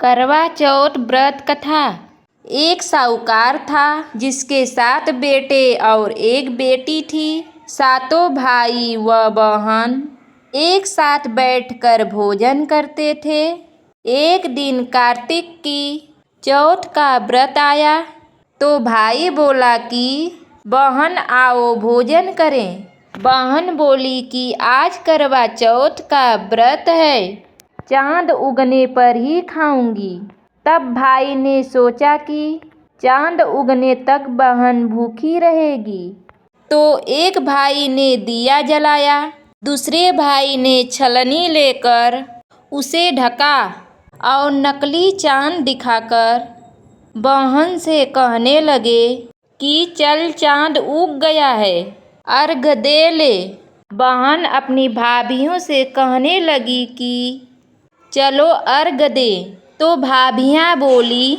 करवा चौथ व्रत कथा। एक साहूकार था जिसके 7 बेटे और 1 बेटी थी। सातों भाई व बहन एक साथ बैठकर भोजन करते थे। एक दिन कार्तिक की चौथ का व्रत आया तो भाई बोला कि बहन आओ भोजन करें। बहन बोली कि आज करवा चौथ का व्रत है, चांद उगने पर ही खाऊंगी। तब भाई ने सोचा कि चांद उगने तक बहन भूखी रहेगी, तो एक भाई ने दिया जलाया, दूसरे भाई ने छलनी लेकर उसे ढका और नकली चांद दिखाकर बहन से कहने लगे कि चल चांद उग गया है, अर्घ दे ले। बहन अपनी भाभियों से कहने लगी कि चलो अर्घ दे। तो भाभियाँ बोली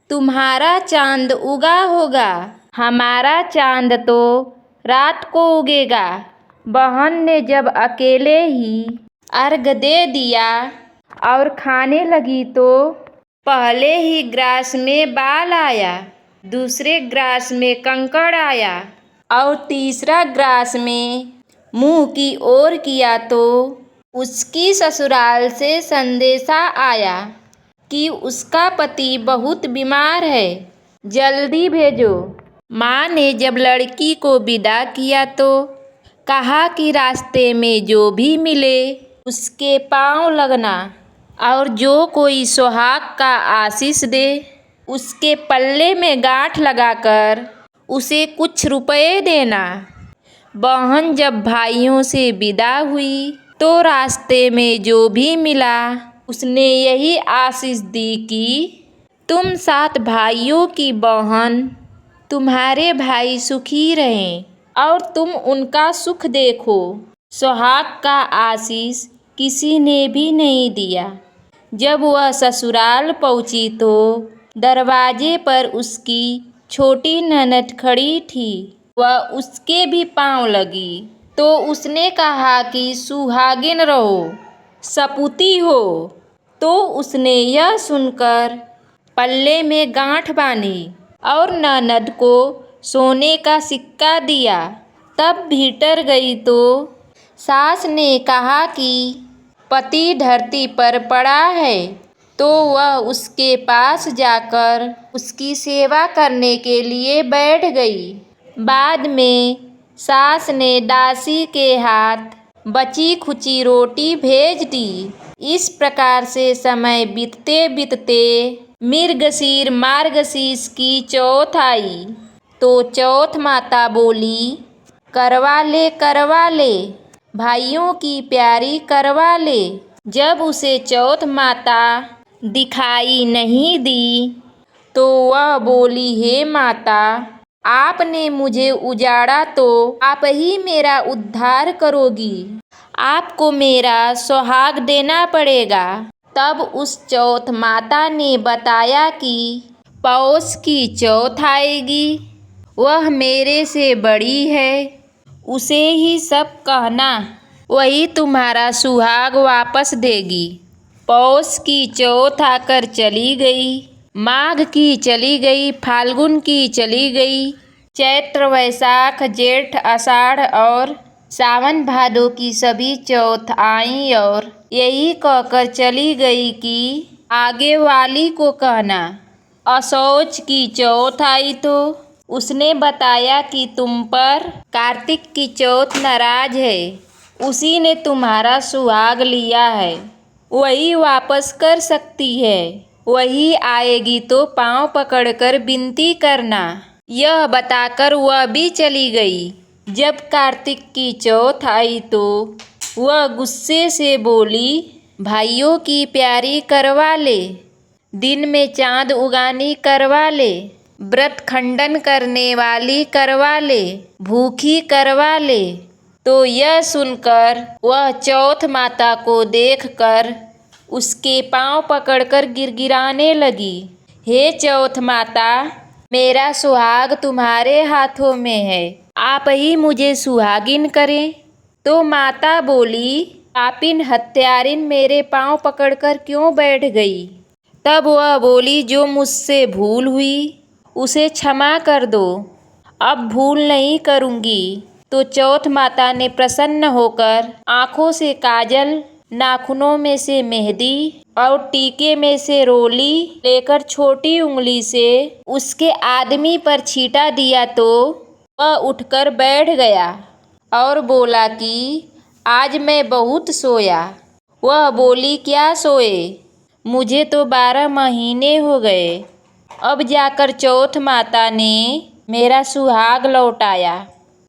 तुम्हारा चांद उगा होगा, हमारा चांद तो रात को उगेगा। बहन ने जब अकेले ही अर्घ दे दिया और खाने लगी तो पहले ही ग्रास में बाल आया, दूसरे ग्रास में कंकड़ आया और तीसरा ग्रास में मुंह की ओर किया तो उसकी ससुराल से संदेशा आया कि उसका पति बहुत बीमार है, जल्दी भेजो। माँ ने जब लड़की को विदा किया तो कहा कि रास्ते में जो भी मिले उसके पांव लगना और जो कोई सुहाग का आशीष दे उसके पल्ले में गांठ लगाकर उसे कुछ रुपए देना। बहन जब भाइयों से विदा हुई तो रास्ते में जो भी मिला उसने यही आशीष दी कि तुम 7 भाइयों की बहन, तुम्हारे भाई सुखी रहें और तुम उनका सुख देखो। सुहाग का आशीष किसी ने भी नहीं दिया। जब वह ससुराल पहुंची तो दरवाजे पर उसकी छोटी ननद खड़ी थी। वह उसके भी पांव लगी तो उसने कहा कि सुहागिन रहो, सपूती हो। तो उसने यह सुनकर पल्ले में गांठ बांधी और ननद को सोने का सिक्का दिया। तब भीतर गई तो सास ने कहा कि पति धरती पर पड़ा है, तो वह उसके पास जाकर उसकी सेवा करने के लिए बैठ गई। बाद में सास ने दासी के हाथ बची खुची रोटी भेज दी। इस प्रकार से समय बीतते बीतते मृगशीर मार्गशीर्ष की चौथ आई तो चौथ माता बोली करवा ले, भाइयों की प्यारी करवा ले। जब उसे चौथ माता दिखाई नहीं दी तो वह बोली हे माता, आपने मुझे उजाड़ा तो आप ही मेरा उद्धार करोगी, आपको मेरा सुहाग देना पड़ेगा। तब उस चौथ माता ने बताया कि पौष की चौथ आएगी, वह मेरे से बड़ी है, उसे ही सब कहना, वही तुम्हारा सुहाग वापस देगी। पौष की चौथ आकर चली गई, माघ की चली गई, फाल्गुन की चली गई, चैत्र वैशाख जेठ आषाढ़ और सावन भादो की सभी चौथ आई और यही कहकर चली गई कि आगे वाली को कहना। असौच की चौथ आई तो उसने बताया कि तुम पर कार्तिक की चौथ नाराज है, उसी ने तुम्हारा सुहाग लिया है, वही वापस कर सकती है, वही आएगी तो पांव पकड़कर विनती करना। यह बताकर वह भी चली गई। जब कार्तिक की चौथ आई तो वह गुस्से से बोली भाइयों की प्यारी करवा ले, दिन में चांद उगानी करवा ले, व्रत खंडन करने वाली करवा ले, भूखी करवा ले। तो यह सुनकर वह चौथ माता को देखकर उसके पांव पकड़कर गिड़गिड़ाने लगी, हे चौथ माता, मेरा सुहाग तुम्हारे हाथों में है, आप ही मुझे सुहागिन करें। तो माता बोली पापिन हत्यारिन मेरे पांव पकड़कर क्यों बैठ गई, तब वह बोली, जो मुझसे भूल हुई उसे क्षमा कर दो, अब भूल नहीं करूँगी। तो चौथ माता ने प्रसन्न होकर आँखों से काजल, नाखूनों में से मेहंदी और टीके में से रोली लेकर छोटी उंगली से उसके आदमी पर छींटा दिया तो वह उठकर बैठ गया और बोला कि आज मैं बहुत सोया। वह बोली, क्या सोए? मुझे तो 12 महीने हो गए। अब जाकर चौथ माता ने मेरा सुहाग लौटाया।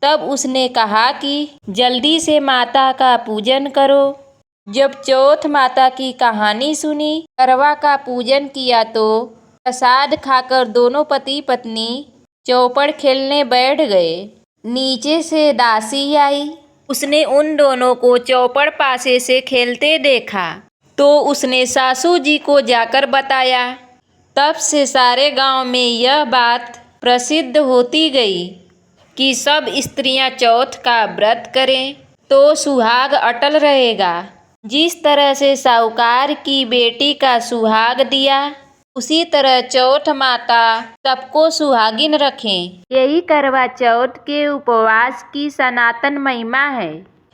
तब उसने कहा कि जल्दी से माता का पूजन करो। जब चौथ माता की कहानी सुनी, करवा का पूजन किया तो प्रसाद खाकर दोनों पति पत्नी चौपड़ खेलने बैठ गए। नीचे से दासी आई। उसने उन दोनों को चौपड़ पासे से खेलते देखा तो उसने सासू जी को जाकर बताया। तब से सारे गांव में यह बात प्रसिद्ध होती गई कि सब स्त्रियां चौथ का व्रत करें तो सुहाग अटल रहेगा। जिस तरह से साहूकार की बेटी का सुहाग दिया, उसी तरह चौथ माता सबको सुहागिन रखें। यही करवा चौथ के उपवास की सनातन महिमा है।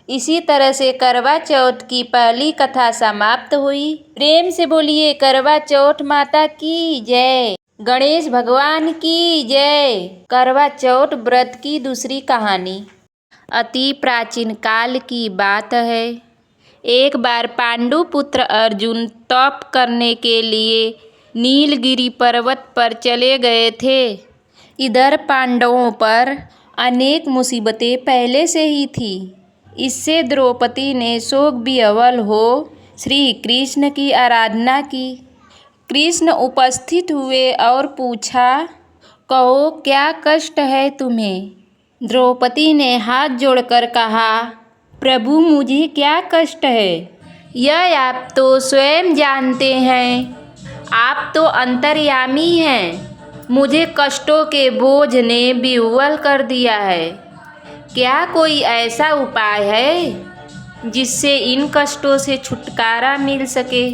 इसी तरह से करवा चौथ की पहली कथा समाप्त हुई। प्रेम से बोलिए करवा चौथ माता की जय, गणेश भगवान की जय। करवा चौथ व्रत की दूसरी कहानी अति प्राचीन काल की बात है। एक बार पांडु पुत्र अर्जुन तप करने के लिए नीलगिरी पर्वत पर चले गए थे। इधर पांडवों पर अनेक मुसीबतें पहले से ही थी। इससे द्रौपदी ने शोक विह्वल हो श्री कृष्ण की आराधना की। कृष्ण उपस्थित हुए और पूछा, कहो क्या कष्ट है तुम्हें? द्रौपदी ने हाथ जोड़कर कहा, प्रभु मुझे क्या कष्ट है, यह आप तो स्वयं जानते हैं। आप तो अंतर्यामी हैं। मुझे कष्टों के बोझ ने विह्वल कर दिया है। क्या कोई ऐसा उपाय है जिससे इन कष्टों से छुटकारा मिल सके?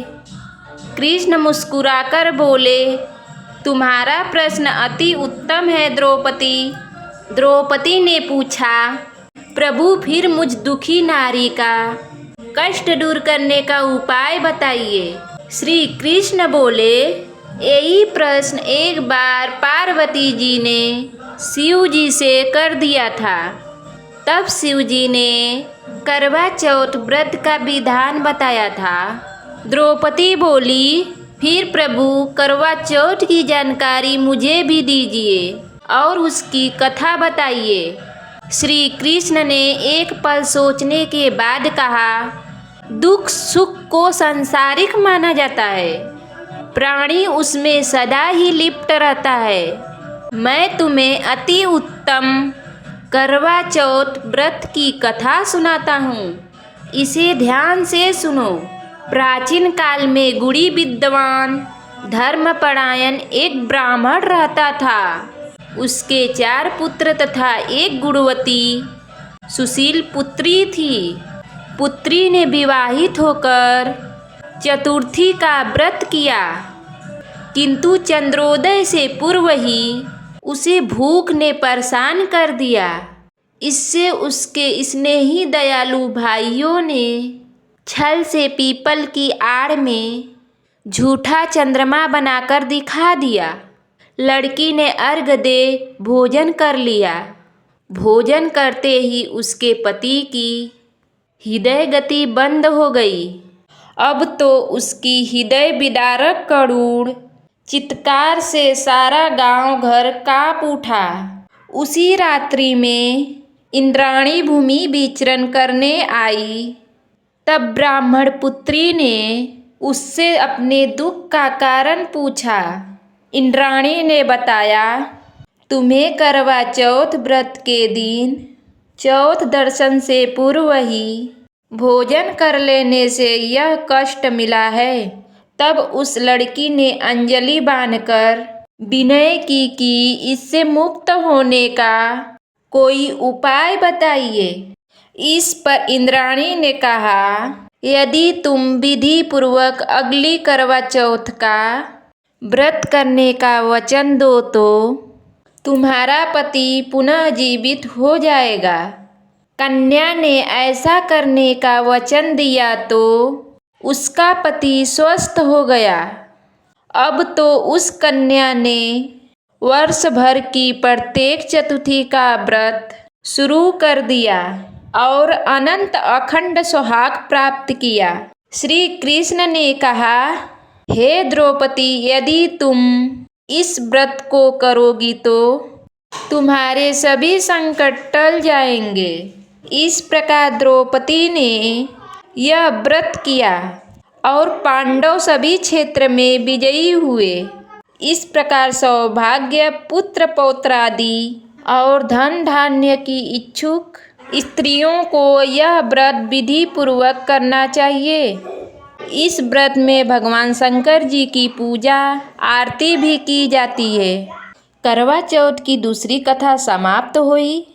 कृष्ण मुस्कुराकर बोले, तुम्हारा प्रश्न अति उत्तम है द्रौपदी। द्रौपदी ने पूछा, प्रभु फिर मुझ दुखी नारी का कष्ट दूर करने का उपाय बताइए। श्री कृष्ण बोले, यही प्रश्न एक बार पार्वती जी ने शिव जी से कर दिया था। तब शिव जी ने करवा चौथ व्रत का विधान बताया था। द्रौपदी बोली, फिर प्रभु करवा चौथ की जानकारी मुझे भी दीजिए और उसकी कथा बताइए। श्री कृष्ण ने एक पल सोचने के बाद कहा, दुख सुख को सांसारिक माना जाता है, प्राणी उसमें सदा ही लिप्त रहता है। मैं तुम्हें अति उत्तम करवा चौथ व्रत की कथा सुनाता हूँ, इसे ध्यान से सुनो। प्राचीन काल में गुणी विद्वान धर्मपरायण एक ब्राह्मण रहता था। उसके 4 पुत्र तथा एक गुणवती सुशील पुत्री थी। पुत्री ने विवाहित होकर चतुर्थी का व्रत किया, किंतु चंद्रोदय से पूर्व ही उसे भूख ने परेशान कर दिया। इससे उसके स्नेही दयालु भाइयों ने छल से पीपल की आड़ में झूठा चंद्रमा बनाकर दिखा दिया। लड़की ने अर्घ दे भोजन कर लिया। भोजन करते ही उसके पति की हृदय गति बंद हो गई। अब तो उसकी हृदय विदारक करुण चित्कार से सारा गांव घर कांप उठा। उसी रात्रि में इंद्राणी भूमि विचरण करने आई। तब ब्राह्मण पुत्री ने उससे अपने दुख का कारण पूछा। इंद्राणी ने बताया, तुम्हें करवा चौथ व्रत के दिन चौथ दर्शन से पूर्व ही भोजन कर लेने से यह कष्ट मिला है। तब उस लड़की ने अंजलि बांधकर विनय की कि इससे मुक्त होने का कोई उपाय बताइए। इस पर इंद्राणी ने कहा, यदि तुम विधि पूर्वक अगली करवा चौथ का व्रत करने का वचन दो तो तुम्हारा पति पुनः जीवित हो जाएगा। कन्या ने ऐसा करने का वचन दिया तो उसका पति स्वस्थ हो गया। अब तो उस कन्या ने वर्ष भर की प्रत्येक चतुर्थी का व्रत शुरू कर दिया और अनंत अखंड सुहाग प्राप्त किया। श्री कृष्ण ने कहा, हे द्रौपदी, यदि तुम इस व्रत को करोगी तो तुम्हारे सभी संकट टल जाएंगे। इस प्रकार द्रौपदी ने यह व्रत किया और पांडव सभी क्षेत्र में विजयी हुए। इस प्रकार सौभाग्य, पुत्र पौत्रादि और धन धान्य की इच्छुक स्त्रियों को यह व्रत विधि पूर्वक करना चाहिए। इस व्रत में भगवान शंकर जी की पूजा आरती भी की जाती है। करवा चौथ की दूसरी कथा समाप्त हुई।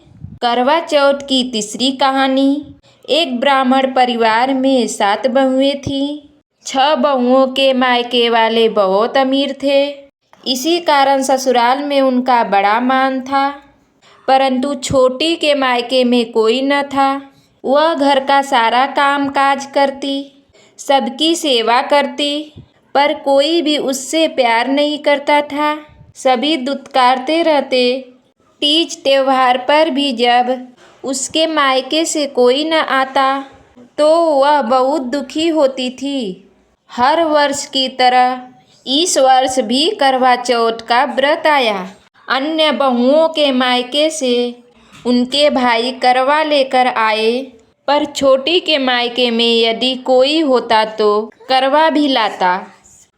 करवा चौथ की तीसरी कहानी। एक ब्राह्मण परिवार में 7 बहुएं थीं। 6 बहुओं के मायके वाले बहुत अमीर थे। इसी कारण ससुराल में उनका बड़ा मान था, परंतु छोटी के मायके में कोई न था। वह घर का सारा काम काज करती, सबकी सेवा करती, पर कोई भी उससे प्यार नहीं करता था। सभी दुत्कारते रहते। तीज त्योहार पर भी जब उसके मायके से कोई न आता तो वह बहुत दुखी होती थी। हर वर्ष की तरह इस वर्ष भी करवा चौथ का व्रत आया। अन्य बहुओं के मायके से उनके भाई करवा लेकर आए, पर छोटी के मायके में यदि कोई होता तो करवा भी लाता।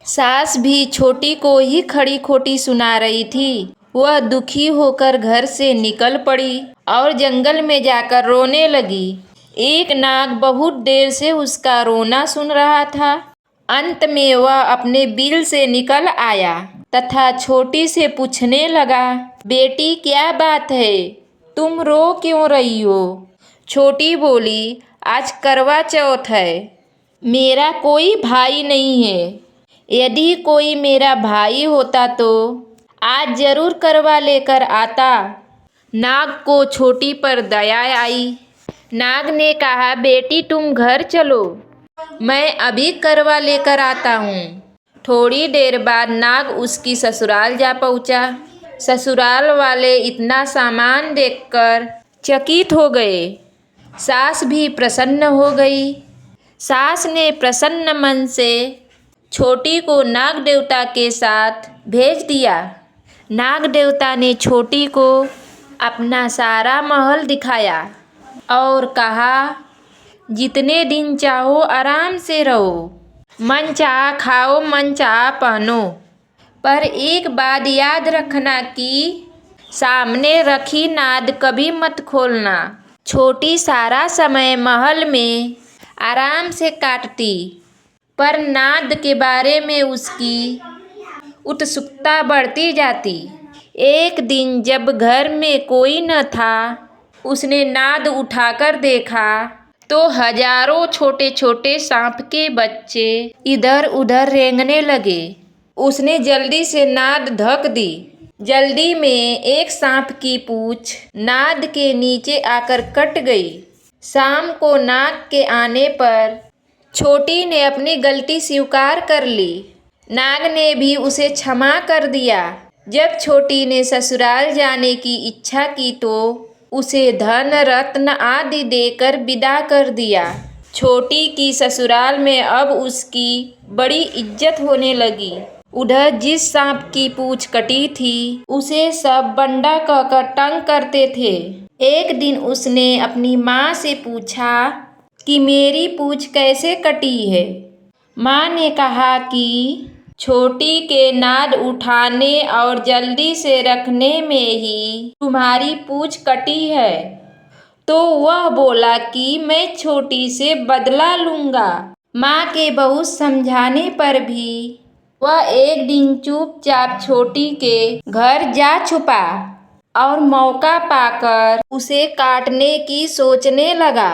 सास भी छोटी को ही खड़ी खोटी सुना रही थी। वह दुखी होकर घर से निकल पड़ी और जंगल में जाकर रोने लगी। एक नाग बहुत देर से उसका रोना सुन रहा था। अंत में वह अपने बिल से निकल आया तथा छोटी से पूछने लगा, बेटी क्या बात है, तुम रो क्यों रही हो? छोटी बोली, आज करवा चौथ है, मेरा कोई भाई नहीं है। यदि कोई मेरा भाई होता तो आज जरूर करवा लेकर आता। नाग को छोटी पर दया आई। नाग ने कहा, बेटी तुम घर चलो, मैं अभी करवा लेकर आता हूँ। थोड़ी देर बाद नाग उसकी ससुराल जा पहुँचा। ससुराल वाले इतना सामान देखकर चकित हो गए। सास भी प्रसन्न हो गई। सास ने प्रसन्न मन से छोटी को नाग देवता के साथ भेज दिया। नाग देवता ने छोटी को अपना सारा महल दिखाया और कहा, जितने दिन चाहो आराम से रहो, मन चाहा खाओ, मन चाहा पहनो, पर एक बात याद रखना कि सामने रखी नाद कभी मत खोलना। छोटी सारा समय महल में आराम से काटती, पर नाद के बारे में उसकी उत्सुकता बढ़ती जाती। एक दिन जब घर में कोई न था, उसने नाद उठाकर देखा तो हजारों छोटे छोटे सांप के बच्चे इधर उधर रेंगने लगे। उसने जल्दी से नाद ढक दी। जल्दी में एक सांप की पूंछ नाद के नीचे आकर कट गई। शाम को नाग के आने पर छोटी ने अपनी गलती स्वीकार कर ली। नाग ने भी उसे क्षमा कर दिया। जब छोटी ने ससुराल जाने की इच्छा की तो उसे धन रत्न आदि देकर विदा कर दिया। छोटी की ससुराल में अब उसकी बड़ी इज्जत होने लगी। उधर जिस सांप की पूंछ कटी थी उसे सब बंडा कहकर तंग करते थे। एक दिन उसने अपनी माँ से पूछा कि मेरी पूंछ कैसे कटी है। माँ ने कहा कि छोटी के नाद उठाने और जल्दी से रखने में ही तुम्हारी पूंछ कटी है। तो वह बोला कि मैं छोटी से बदला लूँगा। माँ के बहुत समझाने पर भी वह एक दिन चुपचाप छोटी के घर जा छुपा और मौका पाकर उसे काटने की सोचने लगा।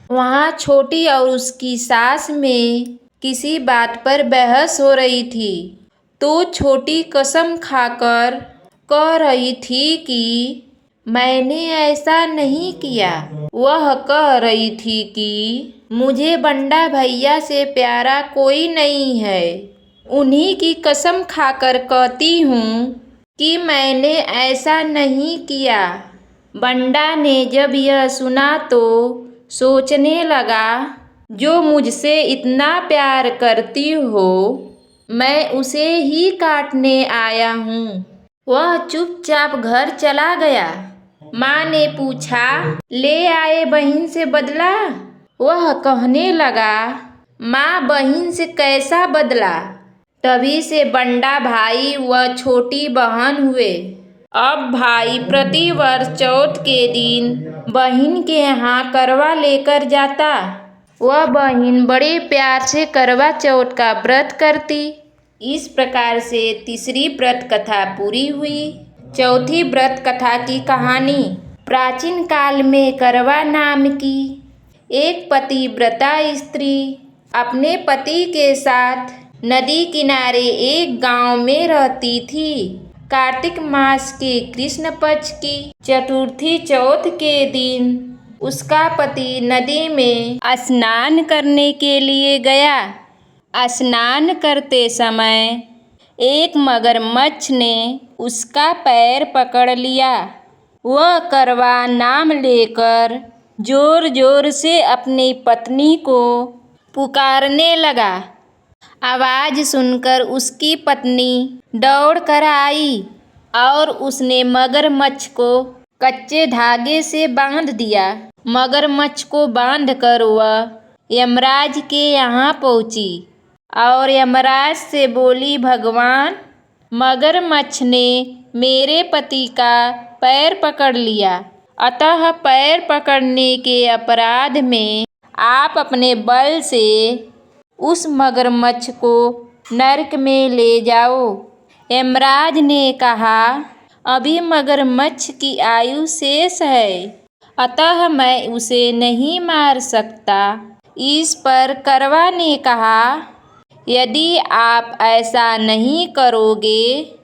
वहाँ छोटी और उसकी सास में किसी बात पर बहस हो रही थी। तो छोटी कसम खाकर कह रही थी कि मैंने ऐसा नहीं किया। वह कह रही थी कि मुझे बंडा भैया से प्यारा कोई नहीं है। उन्हीं की कसम खाकर कहती हूँ कि मैंने ऐसा नहीं किया। बंडा ने जब यह सुना तो सोचने लगा, जो मुझसे इतना प्यार करती हो, मैं उसे ही काटने आया हूँ। वह चुपचाप घर चला गया। माँ ने पूछा, ले आए बहन से बदला? वह कहने लगा, माँ बहन से कैसा बदला? तभी से बंडा भाई व छोटी बहन हुए। अब भाई प्रतिवर्ष चौथ के दिन बहन के यहाँ करवा लेकर जाता। वह बहन बड़े प्यार से करवा चौथ का व्रत करती। इस प्रकार से तीसरी व्रत कथा पूरी हुई। चौथी व्रत कथा की कहानी। प्राचीन काल में करवा नाम की एक पतिव्रता स्त्री अपने पति के साथ नदी किनारे एक गांव में रहती थी। कार्तिक मास के कृष्ण पक्ष की चतुर्थी चौथ के दिन उसका पति नदी में स्नान करने के लिए गया। स्नान करते समय एक मगरमच्छ ने उसका पैर पकड़ लिया। वह करवा नाम लेकर जोर जोर से अपनी पत्नी को पुकारने लगा। आवाज़ सुनकर उसकी पत्नी दौड़ कर आई और उसने मगरमच्छ को कच्चे धागे से बांध दिया। मगरमच्छ को बांधकर वह यमराज के यहाँ पहुँची और यमराज से बोली, भगवान, मगरमच्छ ने मेरे पति का पैर पकड़ लिया, अतः पैर पकड़ने के अपराध में आप अपने बल से उस मगरमच्छ को नरक में ले जाओ। यमराज ने कहा, अभी मगरमच्छ की आयु शेष है, अतः मैं उसे नहीं मार सकता। इस पर करवा ने कहा, यदि आप ऐसा नहीं करोगे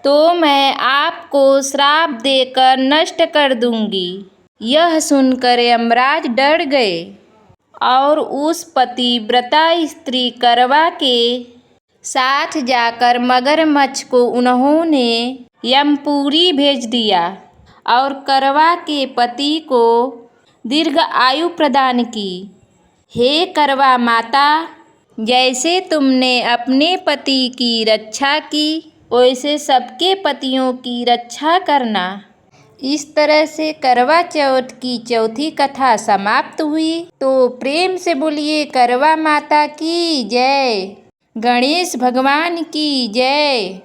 तो मैं आपको श्राप देकर नष्ट कर दूंगी। यह सुनकर यमराज डर गए और उस पतिव्रता स्त्री करवा के साथ जाकर मगरमच्छ को उन्होंने यमपुरी भेज दिया और करवा के पति को दीर्घ आयु प्रदान की। हे करवा माता, जैसे तुमने अपने पति की रक्षा की, वैसे सबके पतियों की रक्षा करना। इस तरह से करवा चौथ की चौथी कथा समाप्त हुई। तो प्रेम से बोलिए करवा माता की जय, गणेश भगवान की जय।